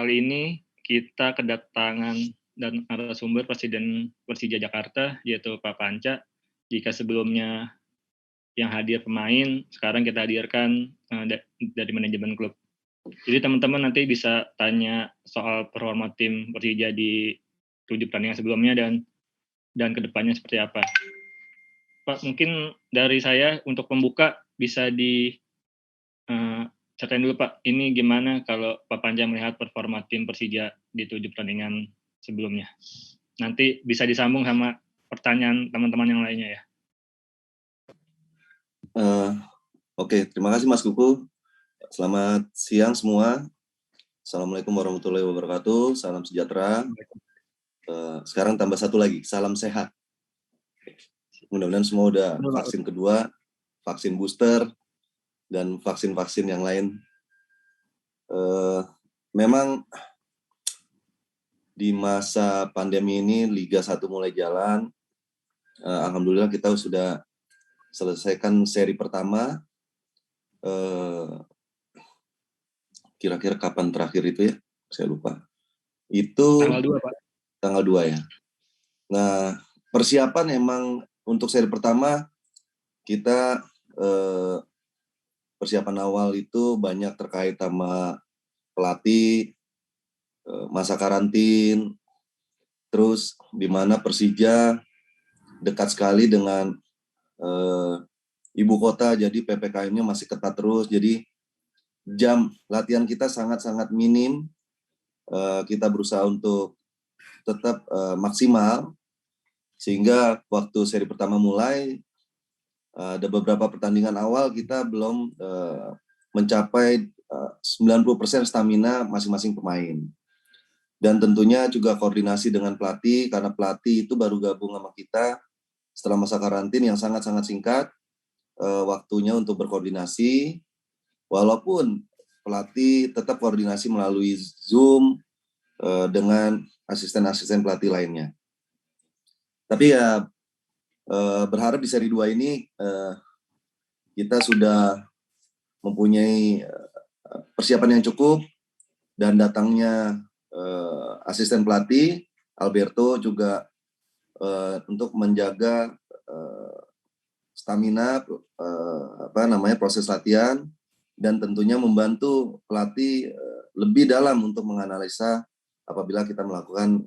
kali ini kita kedatangan dan narasumber Presiden Persija Jakarta, yaitu Pak Panca. Jika sebelumnya yang hadir pemain, sekarang kita hadirkan dari manajemen klub. Jadi teman-teman nanti bisa tanya soal performa tim Persija di 7 pertandingan sebelumnya dan kedepannya seperti apa. Pak, mungkin dari saya untuk pembuka bisa ceritain dulu Pak, ini gimana kalau Pak Panca melihat performa tim Persija di 7 pertandingan sebelumnya. Nanti bisa disambung sama pertanyaan teman-teman yang lainnya ya. Oke, terima kasih Mas Kuku. Selamat siang semua. Assalamualaikum warahmatullahi wabarakatuh. Salam sejahtera. Sekarang tambah satu lagi, salam sehat. Mudah-mudahan semua udah vaksin kedua, vaksin booster, dan vaksin-vaksin yang lain. Memang di masa pandemi ini Liga 1 mulai jalan. Alhamdulillah kita sudah selesaikan seri pertama. Kira-kira kapan terakhir itu ya? Saya lupa. Itu Tanggal 2, Pak. Tanggal 2 ya. Nah, persiapan emang untuk seri pertama kita persiapan awal itu banyak terkait sama pelatih, masa karantin, terus di mana Persija dekat sekali dengan ibu kota, jadi PPKM-nya masih ketat terus, jadi jam latihan kita sangat-sangat minim. Kita berusaha untuk tetap maksimal, sehingga waktu seri pertama mulai, ada beberapa pertandingan awal kita belum mencapai 90% stamina masing-masing pemain. Dan tentunya juga koordinasi dengan pelatih, karena pelatih itu baru gabung sama kita setelah masa karantin yang sangat-sangat singkat waktunya untuk berkoordinasi, walaupun pelatih tetap koordinasi melalui Zoom dengan asisten-asisten pelatih lainnya. Tapi ya berharap di seri 2 ini kita sudah mempunyai persiapan yang cukup, dan datangnya asisten pelatih Alberto juga untuk menjaga stamina proses latihan, dan tentunya membantu pelatih lebih dalam untuk menganalisa apabila kita melakukan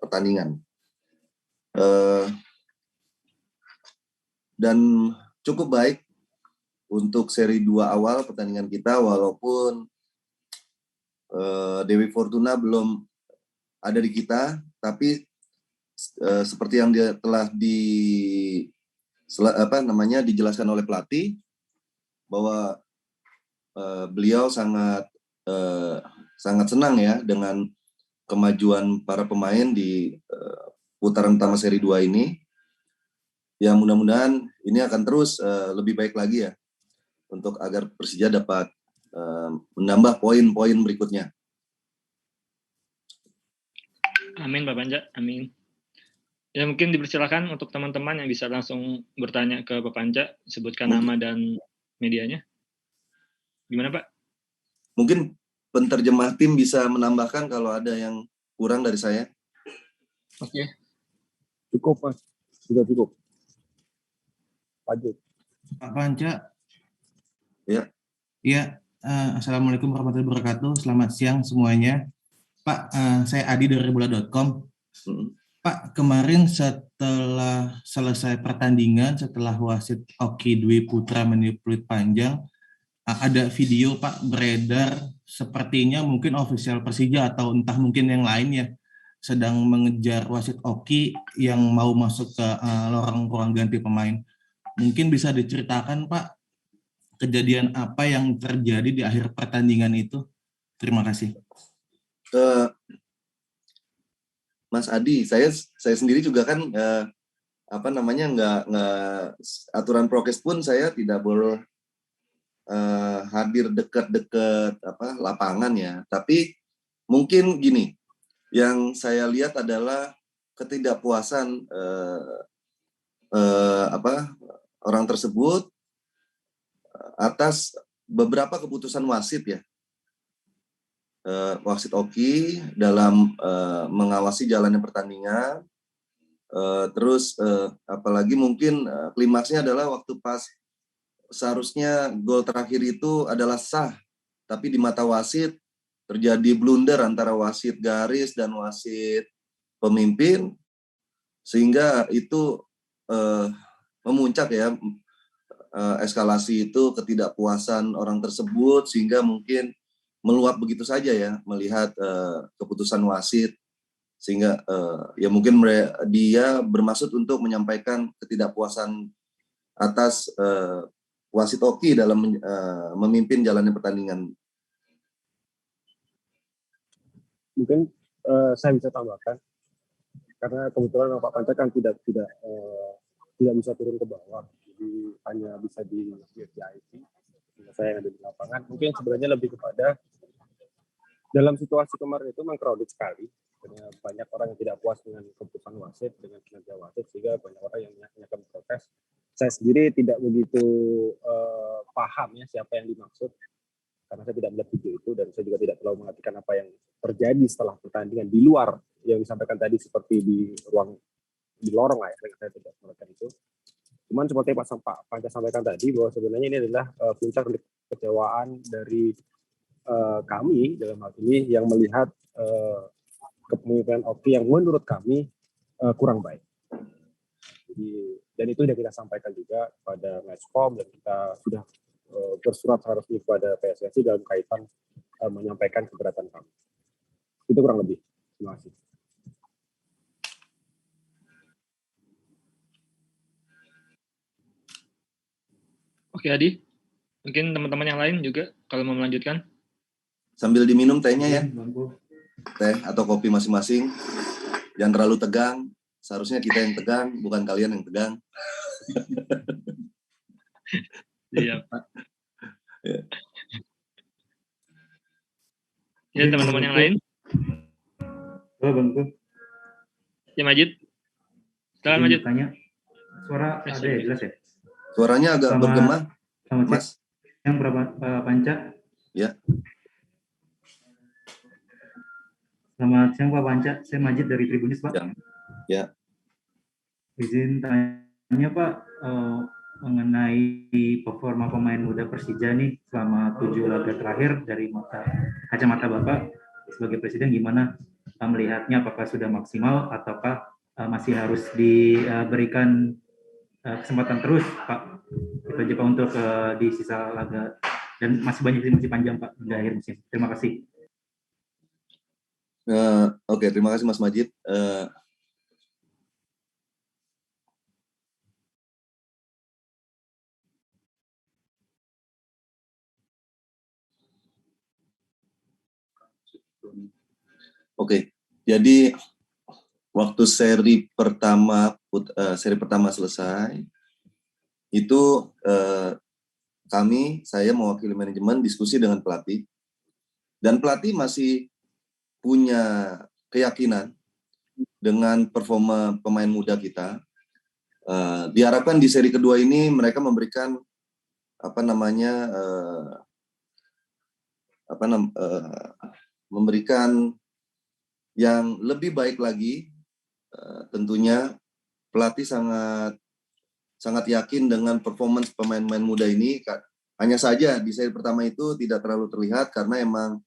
pertandingan. Dan cukup baik untuk seri 2 awal pertandingan kita, walaupun Dewi Fortuna belum ada di kita, tapi seperti yang telah dijelaskan oleh pelatih, bahwa beliau sangat senang ya dengan kemajuan para pemain di putaran utama seri 2 ini. Ya mudah-mudahan ini akan terus lebih baik lagi ya, untuk agar Persija dapat menambah poin-poin berikutnya. Amin Pak Panca, amin. Ya mungkin dipersilakan untuk teman-teman yang bisa langsung bertanya ke Pak Panca, sebutkan nama dan medianya. Gimana Pak? Mungkin penterjemah tim bisa menambahkan kalau ada yang kurang dari saya. Oke. Cukup Mas, sudah cukup. Lanjut. Pak Panca. Ya. Iya, Assalamualaikum warahmatullahi wabarakatuh. Selamat siang semuanya. Pak, saya Adi dari bola.com. Pak, kemarin setelah selesai pertandingan, setelah wasit Oki Dwi Putra meniup peluit panjang, ada video Pak beredar, sepertinya mungkin ofisial Persija atau entah mungkin yang lainnya sedang mengejar wasit Oki yang mau masuk ke lorong ruang ganti pemain. Mungkin bisa diceritakan Pak, kejadian apa yang terjadi di akhir pertandingan itu? Terima kasih. Mas Adi, saya sendiri juga kan nggak aturan prokes pun saya tidak boleh hadir dekat-dekat lapangan ya. Tapi mungkin gini, yang saya lihat adalah ketidakpuasan orang tersebut atas beberapa keputusan wasit ya. wasit Oki dalam mengawasi jalannya pertandingan. Terus apalagi mungkin klimaksnya adalah waktu pas seharusnya gol terakhir itu adalah sah, tapi di mata wasit terjadi blunder antara wasit garis dan wasit pemimpin, sehingga itu memuncak ya, eskalasi itu ketidakpuasan orang tersebut, sehingga mungkin meluap begitu saja ya melihat keputusan wasit, sehingga ya mungkin dia bermaksud untuk menyampaikan ketidakpuasan atas wasit Oki dalam memimpin jalannya pertandingan. Mungkin saya bisa tambahkan, karena kebetulan Pak Panca kan tidak bisa turun ke bawah, jadi hanya bisa di VIP. Saya yang ada di lapangan, mungkin sebenarnya lebih kepada dalam situasi kemarin itu memang crowded sekali, karena banyak orang yang tidak puas dengan keputusan wasit, dengan kinerja wasit, sehingga banyak orang yang menyampaikan protes. Saya sendiri tidak begitu paham ya siapa yang dimaksud, karena saya tidak melihat video itu, dan saya juga tidak terlalu mengartikan apa yang terjadi setelah pertandingan di luar yang disampaikan tadi, seperti di lorong lah ya, saya tidak melihat itu. Cuman seperti Pak Panca sampaikan tadi, bahwa sebenarnya ini adalah puncak kekecewaan dari kami dalam hal ini yang melihat kepemimpinan Oki yang menurut kami kurang baik. Jadi, dan itu sudah kita sampaikan juga pada Matchcom, dan kita sudah bersurat resmi kepada PSSI dalam kaitan menyampaikan keberatan kami. Itu kurang lebih. Terima kasih. Oke Adi, mungkin teman-teman yang lain juga kalau mau melanjutkan. Sambil diminum tehnya ya, teh atau kopi masing-masing. Jangan terlalu tegang. Seharusnya kita yang tegang, bukan kalian yang tegang. Iya Pak. Ya teman-teman yang lain. Ya Majid. Silakan Majid. Tanya. Suara ada ya, jelas ya? Suaranya agak bergema, Mas. Yang berapa Panca? Ya. Selamat siang Pak Panca, saya Majid dari Tribunis Pak. Ya. Izin tanya Pak, mengenai performa pemain muda Persija nih selama 7 laga terakhir, dari kacamata Bapak sebagai Presiden gimana melihatnya, apakah sudah maksimal ataukah masih harus diberikan kesempatan terus Pak? Itu aja Pak untuk di sisa laga, dan masih panjang Pak di akhir musim. Terima kasih. Oke, terima kasih Mas Majid. Oke, jadi waktu seri pertama selesai, itu saya mewakili manajemen diskusi dengan pelatih, dan pelatih masih punya keyakinan dengan performa pemain muda kita. Diharapkan di seri kedua ini mereka memberikan memberikan yang lebih baik lagi. Tentunya pelatih sangat yakin dengan performance pemain-pemain muda ini. Hanya saja di seri pertama itu tidak terlalu terlihat karena emang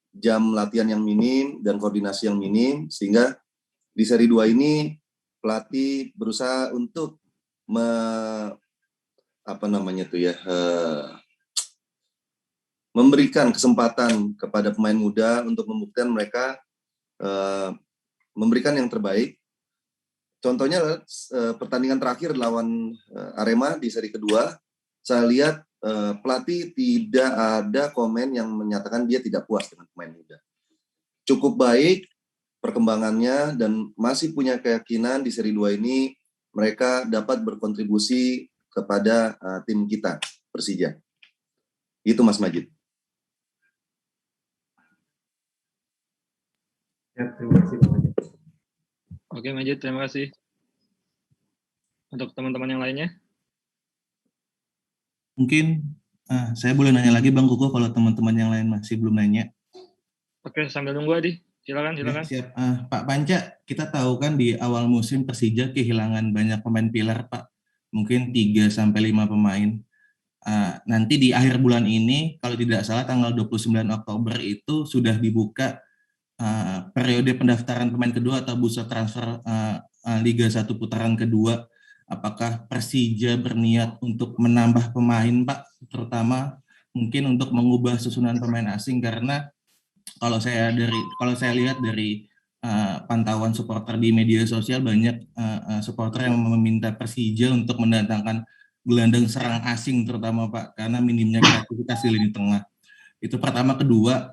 jam latihan yang minim dan koordinasi yang minim, sehingga di seri 2 ini pelatih berusaha untuk memberikan kesempatan kepada pemain muda untuk membuktikan mereka memberikan yang terbaik. Contohnya pertandingan terakhir lawan Arema di seri kedua, saya lihat pelatih tidak ada komen yang menyatakan dia tidak puas dengan pemain muda. Cukup baik perkembangannya, dan masih punya keyakinan di seri 2 ini mereka dapat berkontribusi kepada tim kita, Persija. Itu Mas Majid. Ya, terima kasih Pak Majid. Oke Majid, terima kasih. Untuk teman-teman yang lainnya? Mungkin saya boleh nanya lagi Bang Kuko kalau teman-teman yang lain masih belum nanya. Oke, sambil nunggu Adi. Silakan. Ya, siap. Pak Panca, kita tahu kan di awal musim Persija kehilangan banyak pemain pilar, Pak. Mungkin 3-5 pemain. Nanti di akhir bulan ini, kalau tidak salah tanggal 29 Oktober itu sudah dibuka periode pendaftaran pemain kedua atau bursa transfer Liga 1 putaran kedua. Apakah Persija berniat untuk menambah pemain, Pak? Terutama mungkin untuk mengubah susunan pemain asing, karena kalau saya lihat dari pantauan supporter di media sosial, banyak supporter yang meminta Persija untuk mendatangkan gelandang serang asing terutama, Pak, karena minimnya kreativitas di lini tengah. Itu pertama. Kedua,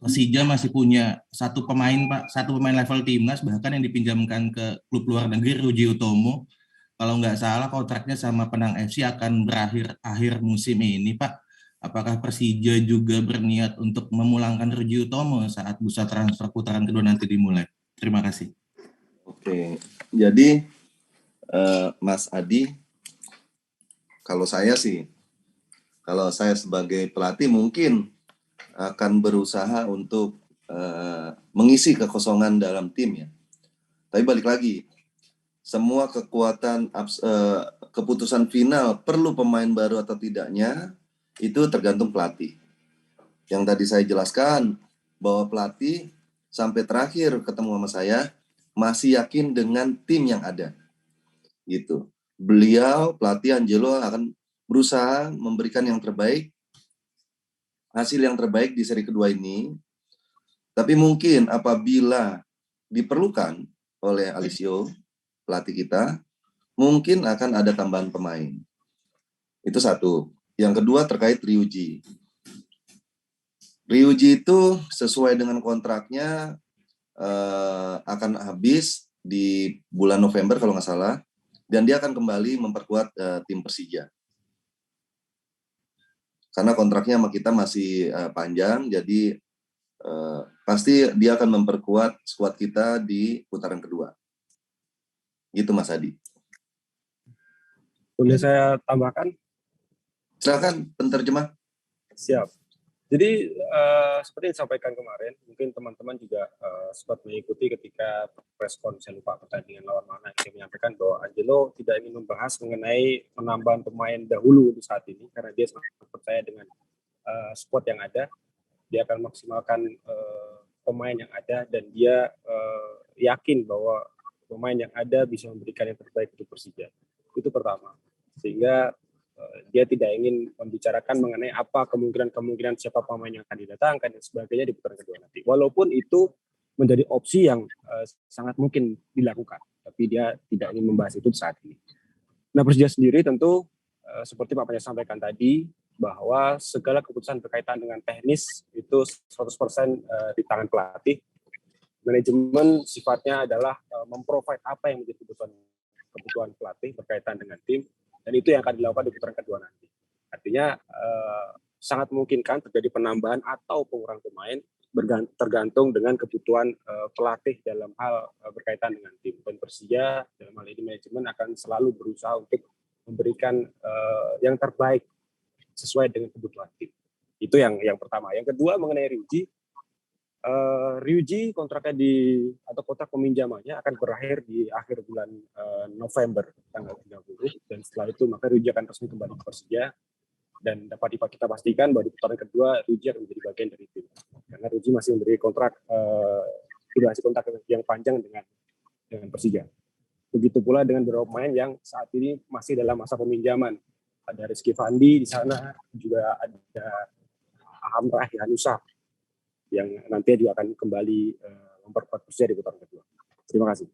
Persija masih punya satu pemain, Pak, satu pemain level timnas bahkan yang dipinjamkan ke klub luar negeri, Ruji Utomo. Kalau nggak salah kontraknya sama Penang FC akan berakhir akhir musim ini, Pak. Apakah Persija juga berniat untuk memulangkan Ruji Utomo saat bursa transfer putaran kedua nanti dimulai? Terima kasih. Oke, jadi Mas Adi, kalau saya sebagai pelatih mungkin akan berusaha untuk mengisi kekosongan dalam tim ya. Tapi balik lagi, semua keputusan final perlu pemain baru atau tidaknya itu tergantung pelatih. Yang tadi saya jelaskan bahwa pelatih sampai terakhir ketemu sama saya masih yakin dengan tim yang ada. Gitu. Beliau, pelatih Angelo akan berusaha memberikan yang terbaik, hasil yang terbaik di seri kedua ini. Tapi mungkin apabila diperlukan oleh Alisio, pelatih kita, mungkin akan ada tambahan pemain. Itu satu. Yang kedua terkait Ryuji. Ryuji itu sesuai dengan kontraknya akan habis di bulan November kalau nggak salah, dan dia akan kembali memperkuat tim Persija. Karena kontraknya sama kita masih panjang, jadi pasti dia akan memperkuat skuad kita di putaran kedua. Gitu Mas Adi. Boleh saya tambahkan? Silakan penterjemah. Siap. Jadi seperti yang disampaikan kemarin, mungkin teman-teman juga sempat mengikuti ketika press con, saya lupa pertandingan lawan mana, yang menyampaikan bahwa Angelo tidak ingin membahas mengenai penambahan pemain dahulu untuk saat ini, karena dia sangat percaya dengan squad yang ada. Dia akan maksimalkan pemain yang ada, dan dia yakin bahwa pemain yang ada bisa memberikan yang terbaik untuk Persija. Itu pertama. Sehingga dia tidak ingin membicarakan mengenai apa kemungkinan siapa pemain yang akan didatangkan dan sebagainya di putaran kedua nanti. Walaupun itu menjadi opsi yang sangat mungkin dilakukan, tapi dia tidak ingin membahas itu saat ini. Nah, Persija sendiri tentu seperti Pak Panca sampaikan tadi, bahwa segala keputusan berkaitan dengan teknis itu 100% di tangan pelatih. Manajemen sifatnya adalah memprovide apa yang menjadi kebutuhan pelatih berkaitan dengan tim, dan itu yang akan dilakukan di putaran kedua nanti. Artinya sangat memungkinkan terjadi penambahan atau pengurangan pemain tergantung dengan kebutuhan pelatih dalam hal berkaitan dengan tim. Dan Persija dalam hal ini manajemen akan selalu berusaha untuk memberikan yang terbaik sesuai dengan kebutuhan tim. Itu yang pertama. Yang kedua mengenai Ryuji. Ryuji kontraknya atau kontrak peminjamannya akan berakhir di akhir bulan November tanggal 30, dan setelah itu maka Ryuji akan resmi kembali ke Persija, dan dapat kita pastikan bahwa di putaran kedua Ryuji akan menjadi bagian dari tim, karena Ryuji masih memberi kontrak durasi kontrak yang panjang dengan Persija. Begitu pula dengan beberapa pemain yang saat ini masih dalam masa peminjaman. Ada Rizky Fandi di sana, juga ada Aham Rahi Hanusa yang nanti juga akan kembali memperkuat Persija di putaran kedua. Terima kasih.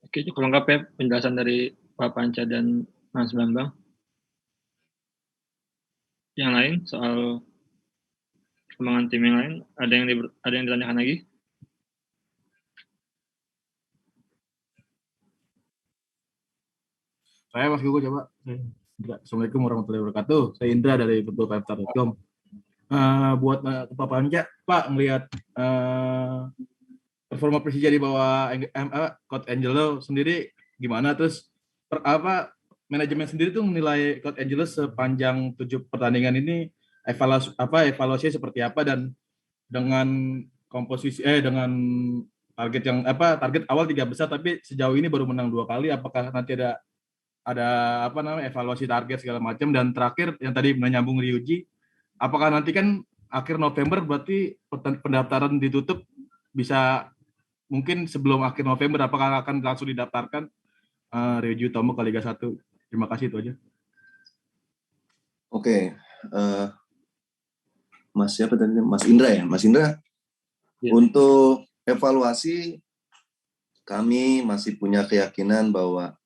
Oke, cukup lengkap ya penjelasan dari Pak Panca dan Mas Bambang. Yang lain soal perkembangan tim yang lain, ada yang ditanyakan lagi? Saya Mas Gugu coba. Assalamualaikum warahmatullahi wabarakatuh. Saya Indra dari betul5star.com. Buat Pak Panca, Pak ngelihat performa Persija di bawah Coach Angelo sendiri gimana? Terus manajemen sendiri tuh menilai Coach Angelos sepanjang 7 pertandingan ini evaluasinya seperti apa, dan dengan dengan target awal 3 besar tapi sejauh ini baru menang 2 kali, apakah nanti ada evaluasi target segala macam? Dan terakhir yang tadi menyambung Ryuji, apakah nanti kan akhir November berarti pendaftaran ditutup, bisa mungkin sebelum akhir November apakah akan langsung didaftarkan Ryuji Utomo ke Liga 1? Terima kasih, itu aja. Oke, Mas siapa tadi? Mas Indra ya? Mas Indra, ya. Untuk evaluasi, kami masih punya keyakinan bahwa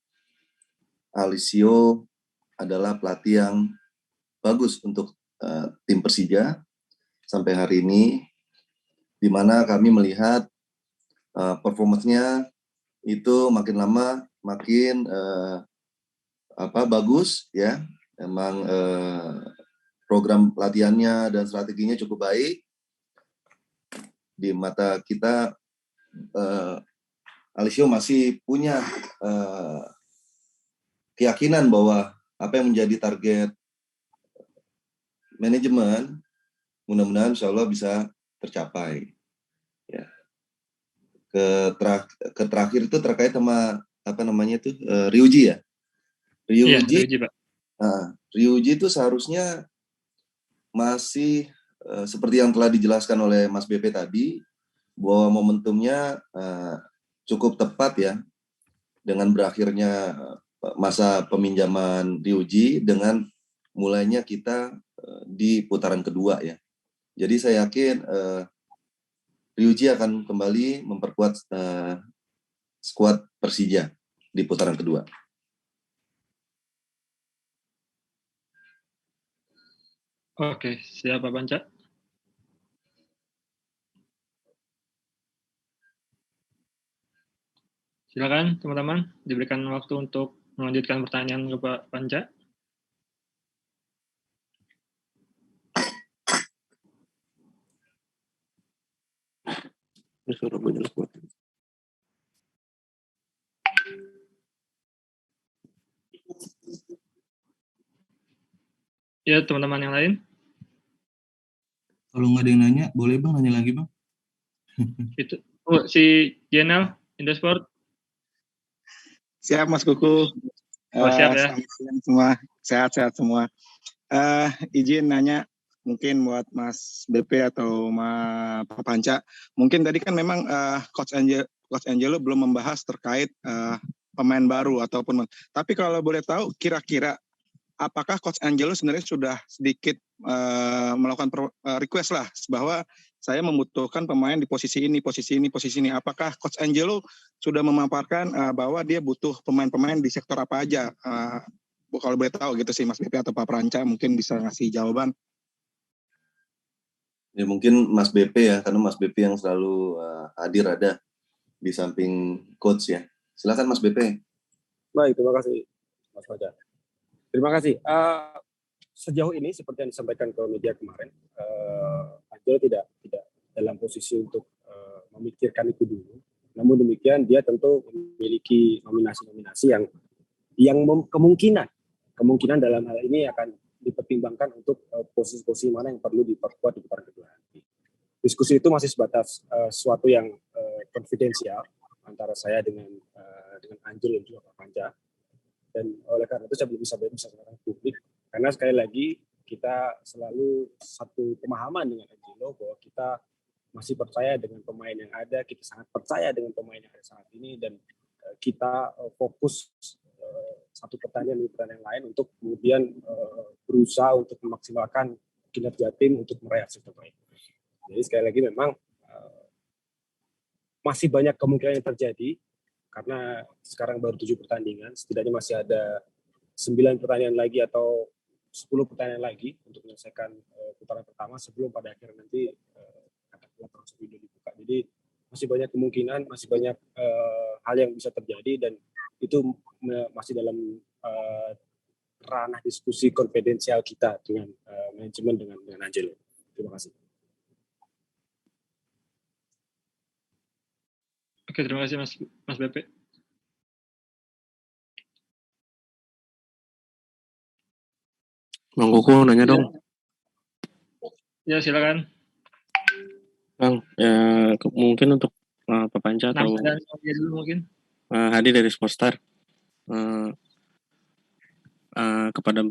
Alessio adalah pelatih yang bagus untuk tim Persija sampai hari ini, di mana kami melihat performanya itu makin lama makin bagus ya. Emang program latihannya dan strateginya cukup baik. Di mata kita, Alessio masih punya keyakinan bahwa apa yang menjadi target manajemen mudah-mudahan insya Allah bisa tercapai. Ya. Terakhir itu terkait sama Ryuji ya. Ryuji, Pak. Ryuji itu seharusnya masih seperti yang telah dijelaskan oleh Mas BP tadi, bahwa momentumnya cukup tepat ya, dengan berakhirnya masa peminjaman Ryuji dengan mulainya kita di putaran kedua ya. Jadi saya yakin Ryuji akan kembali memperkuat skuad Persija di putaran kedua. Oke, siap Pak Panca. Silakan teman-teman, diberikan waktu untuk melanjutkan pertanyaan ke Pak Panca. Ya, teman-teman yang lain. Kalau nggak ada yang nanya, boleh Bang nanya lagi Bang. Itu si Jenel Indosport. Siap Mas Kuku. Siap ya. Selamat siang semua, sehat-sehat semua. Izin nanya mungkin buat Mas BP atau Pak Panca. Mungkin tadi kan memang Coach Angelo belum membahas terkait pemain baru ataupun. Tapi kalau boleh tahu kira-kira apakah Coach Angelo sebenarnya sudah sedikit melakukan request lah bahwa saya membutuhkan pemain di posisi ini. Apakah Coach Angelo sudah memaparkan bahwa dia butuh pemain-pemain di sektor apa aja? Kalau boleh tahu gitu sih Mas BP atau Pak Pranca mungkin bisa ngasih jawaban. Ya mungkin Mas BP ya, karena Mas BP yang selalu hadir ada di samping coach ya. Silakan Mas BP. Baik, terima kasih Mas Fajar. Terima kasih. Sejauh ini seperti yang disampaikan ke media kemarin, Angelo tidak dalam posisi untuk memikirkan itu dulu. Namun demikian dia tentu memiliki nominasi-nominasi yang kemungkinan dalam hal ini akan dipertimbangkan untuk posisi-posisi mana yang perlu diperkuat di putaran kedua nanti. Diskusi itu masih sebatas sesuatu yang konfidensial antara saya dengan Angelo dan juga Pak Panca. Dan oleh karena itu saya belum bisa sampaikan publik, karena sekali lagi kita selalu satu pemahaman dengan Angelo bahwa kita masih percaya dengan pemain yang ada, kita sangat percaya dengan pemain yang ada saat ini, dan kita fokus satu pertandingan demi pertandingan lain untuk kemudian berusaha untuk memaksimalkan kinerja tim untuk meraih hasil terbaik. Jadi sekali lagi memang masih banyak kemungkinan yang terjadi, karena sekarang baru 7 pertandingan, setidaknya masih ada 9 pertandingan lagi atau 10 pertandingan lagi untuk menyelesaikan putaran pertama sebelum pada akhirnya nanti katakanlah transfer window dibuka. Jadi masih banyak kemungkinan, masih banyak hal yang bisa terjadi, dan itu masih dalam ranah diskusi konfidensial kita dengan manajemen dengan Angelo. Terima kasih. Oke, terima kasih Mas BP. Bang Koko nanya dong. Ya, silakan. Bang, ya mungkin untuk Pak Panca atau Nama dan dia dulu mungkin. Hadi dari Sportstar. Kepada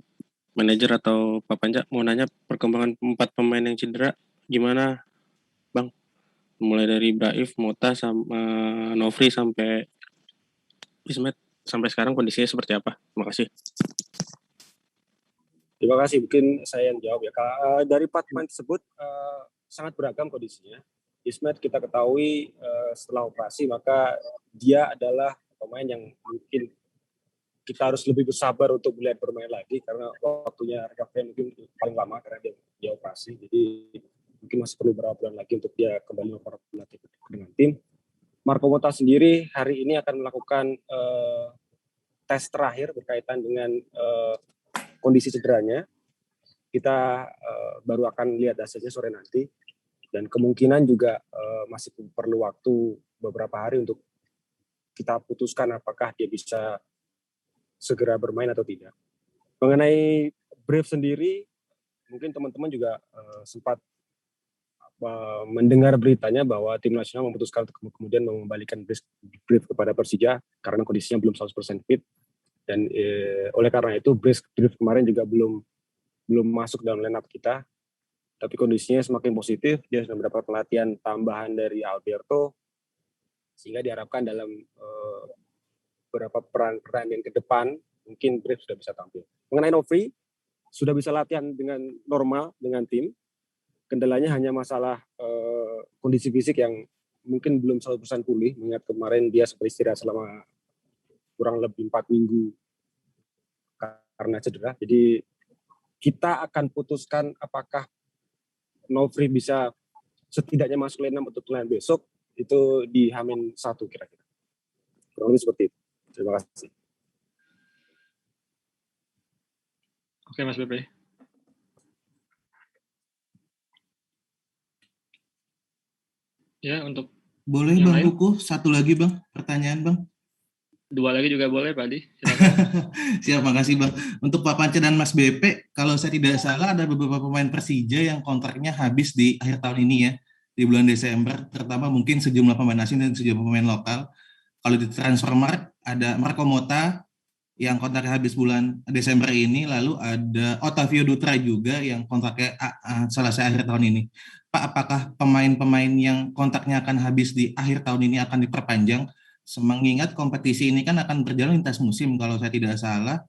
manajer atau Pak Panca mau nanya perkembangan 4 pemain yang cedera gimana, Bang? Mulai dari Braif, Mota, sama Nofri sampai Ismet, sampai sekarang kondisinya seperti apa? Terima kasih. Terima kasih. Mungkin saya yang jawab ya. Dari 4 pemain tersebut sangat beragam kondisinya. Ismet kita ketahui setelah operasi, maka dia adalah pemain yang mungkin kita harus lebih bersabar untuk melihat bermain lagi karena waktunya recovery mungkin paling lama karena dia operasi. Jadi mungkin masih perlu beberapa bulan lagi untuk dia kembali berlatih dengan tim. Marco Mota sendiri hari ini akan melakukan tes terakhir berkaitan dengan kondisi cederanya. Kita baru akan lihat hasilnya sore nanti, dan kemungkinan juga masih perlu waktu beberapa hari untuk kita putuskan apakah dia bisa segera bermain atau tidak. Mengenai Brief sendiri, mungkin teman-teman juga sempat mendengar beritanya bahwa tim nasional memutuskan untuk kemudian mengembalikan Brief kepada Persija karena kondisinya belum 100% fit, dan oleh karena itu Brief kemarin juga belum masuk dalam line up kita, tapi kondisinya semakin positif. Dia sudah mendapat pelatihan tambahan dari Alberto, sehingga diharapkan dalam beberapa peran yang ke depan mungkin Brief sudah bisa tampil. Mengenai Nofri, sudah bisa latihan dengan normal dengan tim. Kendalanya hanya masalah kondisi fisik yang mungkin belum 100% pulih, mengingat kemarin dia sempat istirahat selama kurang lebih 4 minggu karena cedera. Jadi kita akan putuskan apakah Nofri bisa setidaknya masuk line 6 untuk line besok, itu di H-1 kira-kira. Kurang lebih seperti itu. Terima kasih. Oke, Mas Bepe. Ya, untuk boleh Bang Kuku, satu lagi Bang, pertanyaan Bang. 2 lagi juga boleh, Pak Adi. Siap, makasih Bang. Untuk Pak Panca dan Mas BP, kalau saya tidak salah ada beberapa pemain Persija yang kontraknya habis di akhir tahun ini ya, di bulan Desember, terutama mungkin sejumlah pemain asing dan sejumlah pemain lokal. Kalau di Transfermarkt ada Marco Mota yang kontraknya habis bulan Desember ini, lalu ada Otavio Dutra juga yang kontraknya selesai akhir tahun ini. Pak, apakah pemain-pemain yang kontraknya akan habis di akhir tahun ini akan diperpanjang? Mengingat kompetisi ini kan akan berjalan lintas musim, kalau saya tidak salah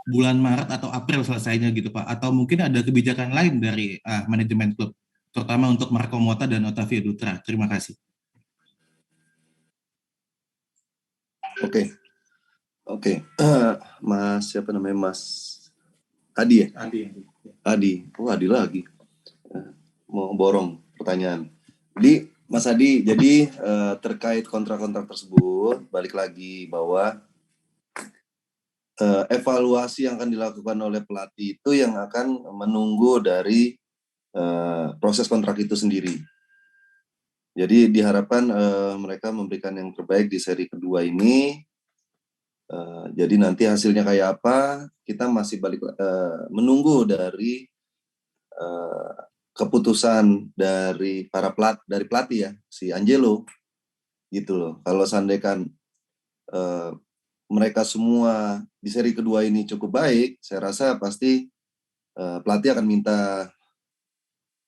bulan Maret atau April selesainya gitu Pak. Atau mungkin ada kebijakan lain dari manajemen klub, terutama untuk Marco Mota dan Otavio Dutra. Terima kasih. Oke. Mas siapa namanya, Mas Adi ya? Adi. Oh, Adi lagi. Mau borong pertanyaan. Jadi Mas Adi, jadi terkait kontrak-kontrak tersebut, balik lagi bahwa evaluasi yang akan dilakukan oleh pelatih itu yang akan menunggu dari proses kontrak itu sendiri. Jadi diharapkan mereka memberikan yang terbaik di seri kedua ini. Jadi nanti hasilnya kayak apa, kita masih menunggu dari keputusan dari dari pelatih ya, si Angelo, gitu loh. Kalau seandainya mereka semua di seri kedua ini cukup baik, saya rasa pasti pelatih akan minta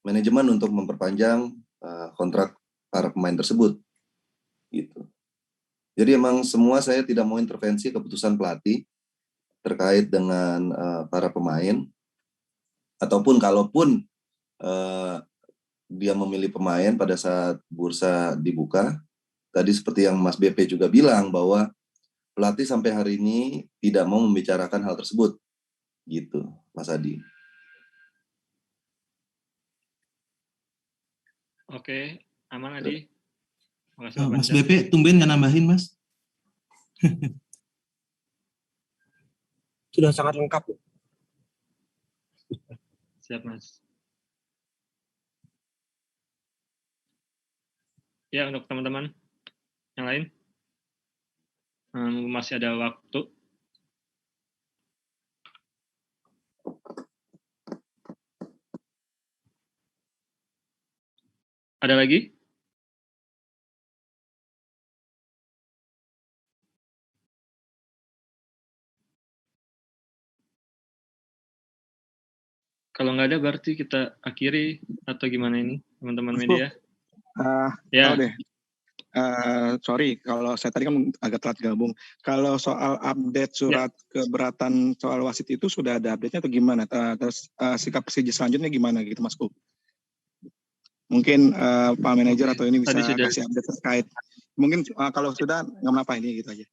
manajemen untuk memperpanjang kontrak para pemain tersebut, gitu. Jadi emang semua saya tidak mau intervensi keputusan pelatih terkait dengan para pemain, ataupun kalaupun dia memilih pemain pada saat bursa dibuka. Tadi seperti yang Mas BP juga bilang bahwa pelatih sampai hari ini tidak mau membicarakan hal tersebut, gitu, Mas Adi. Oke, aman Adi. Makasih, Mas BP, tumben nggak nambahin Mas? Sudah sangat lengkap. Siap Mas. Ya, untuk teman-teman yang lain, masih ada waktu. Ada lagi? Kalau nggak ada berarti kita akhiri atau gimana ini teman-teman media? Tahu deh. Sorry kalau saya tadi kan agak telat gabung. Kalau soal update surat keberatan soal wasit itu sudah ada update-nya atau gimana? Terus sikap Persija selanjutnya gimana gitu Mas Kup? Mungkin Pak Manajer atau ini bisa kasih update terkait. Mungkin kalau sudah nggak apa-apa ini gitu aja.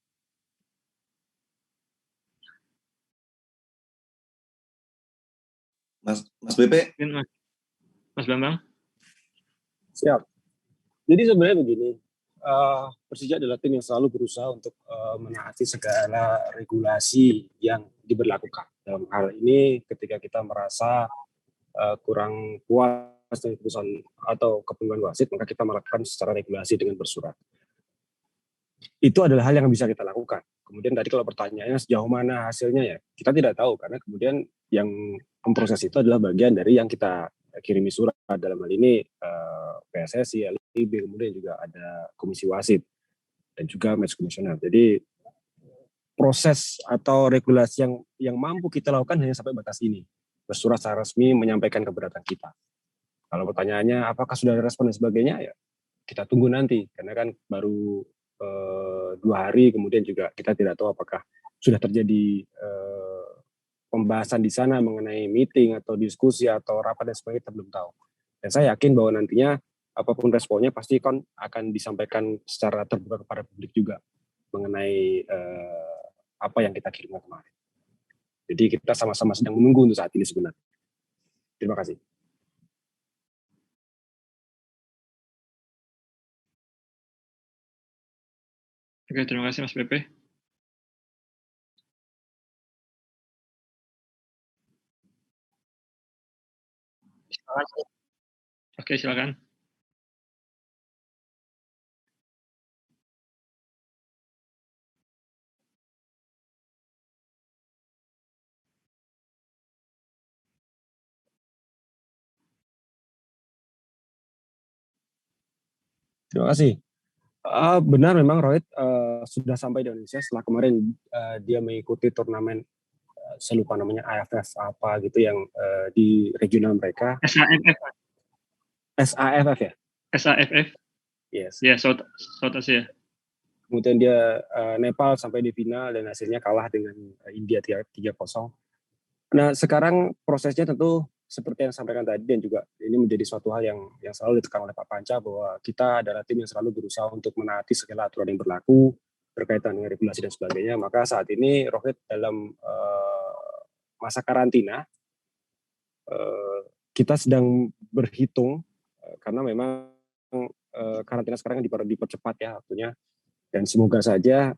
Mas BP? Mas Bambang? Siap. Jadi sebenarnya begini, Persija adalah tim yang selalu berusaha untuk menaati segala regulasi yang diberlakukan. Dalam hal ini ketika kita merasa kurang puas dengan keputusan atau kepemimpinan wasit, maka kita melakukan secara regulasi dengan bersurat. Itu adalah hal yang bisa kita lakukan. Kemudian tadi kalau pertanyaannya sejauh mana hasilnya ya, kita tidak tahu karena kemudian yang memproses itu adalah bagian dari yang kita kirimi surat, dalam hal ini PSSI, LIB, kemudian juga ada komisi wasit dan juga match commissioner. Jadi proses atau regulasi yang mampu kita lakukan hanya sampai batas ini, bersurat secara resmi menyampaikan keberatan kita. Kalau pertanyaannya apakah sudah ada respon dan sebagainya, ya kita tunggu nanti karena kan baru 2 hari, kemudian juga kita tidak tahu apakah sudah terjadi pembahasan di sana mengenai meeting atau diskusi atau rapat dan sebagainya, kita belum tahu. Dan saya yakin bahwa nantinya apapun responnya pasti akan disampaikan secara terbuka kepada publik juga mengenai apa yang kita kirimkan kemarin. Jadi kita sama-sama sedang menunggu untuk saat ini sebenarnya. Terima kasih. Oke, terima kasih Mas BP. Oke, silakan. Terima kasih. Benar memang Rohit sudah sampai di Indonesia setelah kemarin dia mengikuti turnamen, saya lupa namanya AFF apa gitu yang di regional mereka. SAFF ya? SAFF. Yes. Ya, South Asia. Kemudian dia Nepal sampai di final dan hasilnya kalah dengan India 3-0. Nah sekarang prosesnya tentu seperti yang sampaikan tadi, dan juga ini menjadi suatu hal yang selalu ditekan oleh Pak Panca bahwa kita adalah tim yang selalu berusaha untuk menaati segala aturan yang berlaku berkaitan dengan regulasi dan sebagainya. Maka saat ini Rohit dalam masa karantina, kita sedang berhitung karena memang karantina sekarang dipercepat ya waktunya, dan semoga saja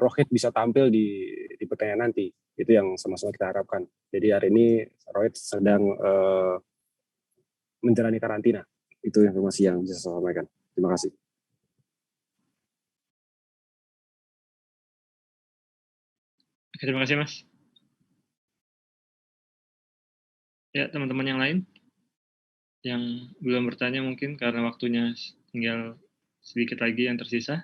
Rohit bisa tampil di pertandingan nanti. Itu yang sama-sama kita harapkan. Jadi hari ini Rohit sedang menjalani karantina. Itu informasi yang bisa saya sampaikan. Terima kasih. Oke, terima kasih Mas. Ya, teman-teman yang lain yang belum bertanya mungkin karena waktunya tinggal sedikit lagi yang tersisa.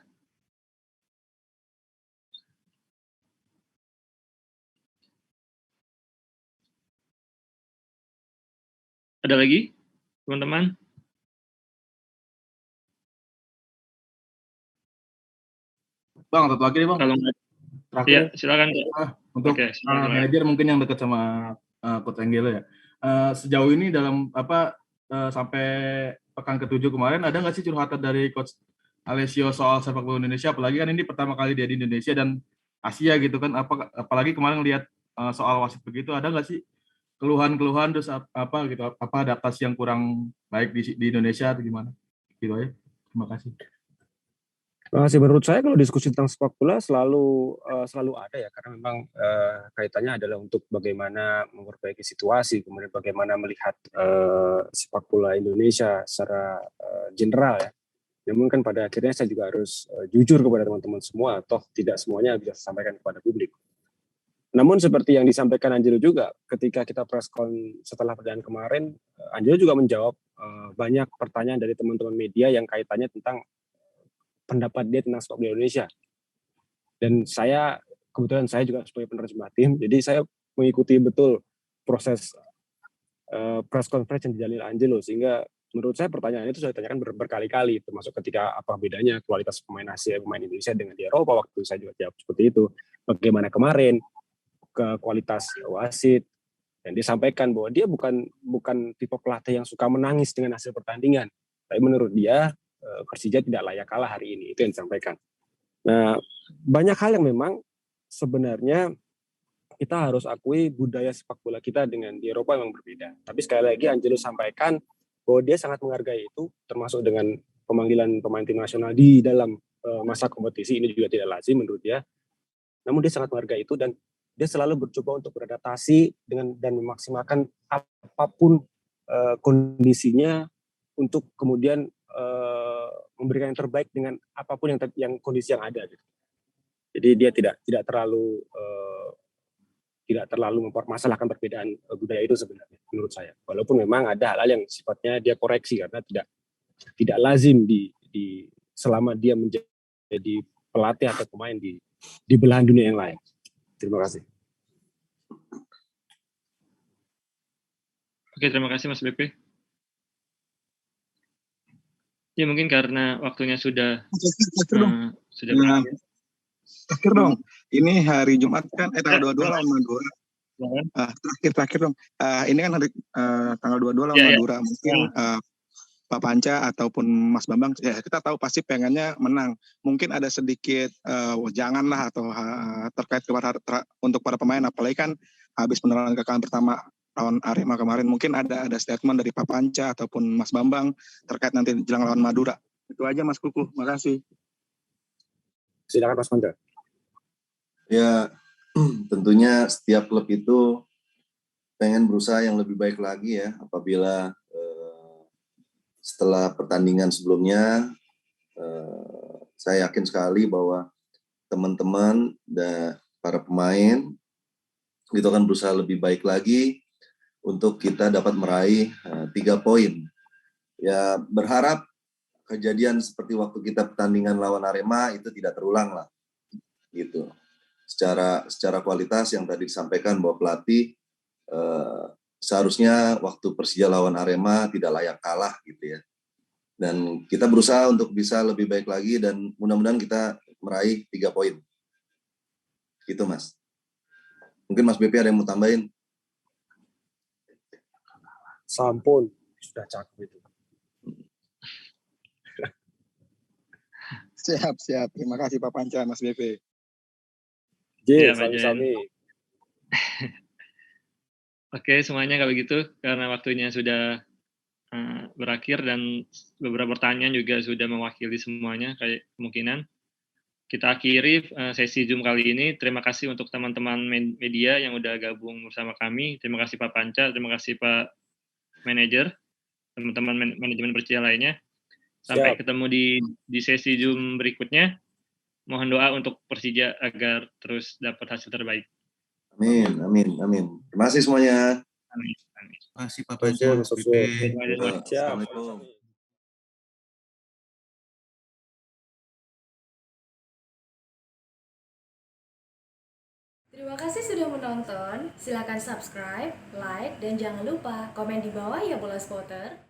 Ada lagi, teman-teman? Bang, satu lagi nih Bang. Kalau terakhir. Ya, silakan. Untuk manajer mungkin yang dekat sama Coach Angelo ya. Sejauh ini dalam sampai pekan ke-7 kemarin ada nggak sih curhatan dari Coach Alessio soal sepak bola Indonesia? Apalagi kan ini pertama kali dia di Indonesia dan Asia gitu kan. Apalagi kemarin lihat soal wasit begitu, ada nggak sih keluhan-keluhan terus apa adaptasi yang kurang baik di Indonesia atau gimana? Gitu aja. Terima kasih. Masih menurut saya kalau diskusi tentang sepak bola selalu ada ya, karena memang kaitannya adalah untuk bagaimana memperbaiki situasi, kemudian bagaimana melihat sepak bola Indonesia secara general ya. Namun kan pada akhirnya saya juga harus jujur kepada teman-teman semua, toh tidak semuanya bisa saya sampaikan kepada publik. Namun seperti yang disampaikan Angelo juga, ketika kita press con setelah pertandingan kemarin, Angelo juga menjawab banyak pertanyaan dari teman-teman media yang kaitannya tentang pendapat dia tentang sepak bola Indonesia. Dan kebetulan saya juga sebagai penerjemah tim, jadi saya mengikuti betul proses press conference yang dijalani Angelo, sehingga menurut saya pertanyaan itu sudah ditanyakan berkali-kali, termasuk ketika apa bedanya kualitas pemain Asia, pemain Indonesia dengan di Eropa, waktu saya juga jawab seperti itu. Bagaimana kemarin ke kualitas wasit, dan dia sampaikan bahwa dia bukan tipe pelatih yang suka menangis dengan hasil pertandingan, tapi menurut dia Persija tidak layak kalah hari ini, itu yang disampaikan. Nah, banyak hal yang memang sebenarnya kita harus akui budaya sepak bola kita dengan di Eropa memang berbeda. Tapi sekali lagi Angelo sampaikan bahwa dia sangat menghargai itu, termasuk dengan pemanggilan pemain tim nasional di dalam masa kompetisi ini juga tidak lazim menurut dia. Namun dia sangat menghargai itu dan dia selalu bercoba untuk beradaptasi dan memaksimalkan apapun kondisinya untuk kemudian memberikan yang terbaik dengan apapun yang kondisi yang ada. Gitu. Jadi dia tidak terlalu mempermasalahkan perbedaan budaya itu sebenarnya menurut saya. Walaupun memang ada hal-hal yang sifatnya dia koreksi karena tidak lazim di selama dia menjadi pelatih atau pemain di belahan dunia yang lain. Terima kasih. Oke, terima kasih Mas BP. Ya mungkin karena waktunya sudah berakhir. Terakhir dong. Ini hari Jumat kan tanggal 22 lawan Madura. Terakhir dong. Ini kan hari tanggal 22 lawan Madura. Mungkin Pak Panca ataupun Mas Bambang ya kita tahu pasti pengennya menang. Mungkin ada sedikit janganlah atau terkait untuk para pemain, apalagi kan habis penerapan kekalahan pertama lawan Arema kemarin, mungkin ada statement dari Pak Panca ataupun Mas Bambang terkait nanti jelang lawan Madura. Itu aja Mas Kuku. Makasih. Silakan Mas Panca. Ya, tentunya setiap klub itu pengen berusaha yang lebih baik lagi ya, apabila setelah pertandingan sebelumnya, saya yakin sekali bahwa teman-teman dan para pemain itu akan berusaha lebih baik lagi untuk kita dapat meraih 3 poin. Ya, berharap kejadian seperti waktu kita pertandingan lawan Arema itu tidak terulang lah, gitu. Secara kualitas yang tadi disampaikan bahwa pelatih seharusnya waktu Persija lawan Arema tidak layak kalah gitu ya. Dan kita berusaha untuk bisa lebih baik lagi dan mudah-mudahan kita meraih 3 poin. Gitu Mas. Mungkin Mas BP ada yang mau tambahin? Sampun, sudah cakep itu. Siap. Terima kasih Pak Panca, Mas BP. Sami-sami. Oke, semuanya kalau gitu, karena waktunya sudah berakhir dan beberapa pertanyaan juga sudah mewakili semuanya, kayak kemungkinan. Kita akhiri sesi Zoom kali ini. Terima kasih untuk teman-teman media yang udah gabung bersama kami. Terima kasih Pak Panca, terima kasih Pak Manajer, teman-teman manajemen Persija lainnya. Sampai ketemu di sesi Zoom berikutnya. Mohon doa untuk Persija agar terus dapat hasil terbaik. Amin. Terima kasih semuanya. Amin. Terima kasih Pak Panca, Mas BP. Assalamualaikum. Terima kasih sudah menonton. Silakan subscribe, like, dan jangan lupa komen di bawah ya Bola Spotter.